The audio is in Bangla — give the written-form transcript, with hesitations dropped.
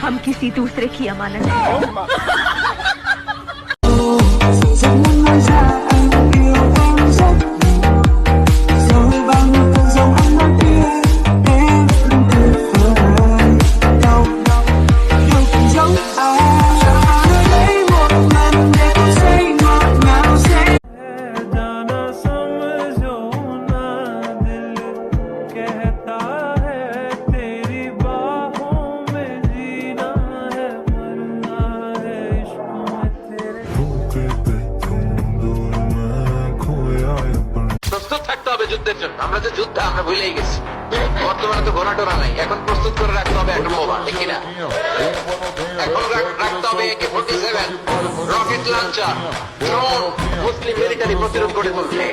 हम किसी दूसरे की अमानत हैं। প্রস্তুত থাকতে হবে যুদ্ধের জন্য। আমরা যে যুদ্ধ আমরা ভুলেই গেছি। বর্তমানে তো ঘোড়া টোরা নাই, এখন প্রস্তুত করে রাখতে হবে একটা মোবাইল, ঠিক কিনা? এখন রাখতে হবে AK-47, রকেট লঞ্চার, ড্রোন, মুসলিম মিলিটারি প্রতিরোধ করে তুলতে।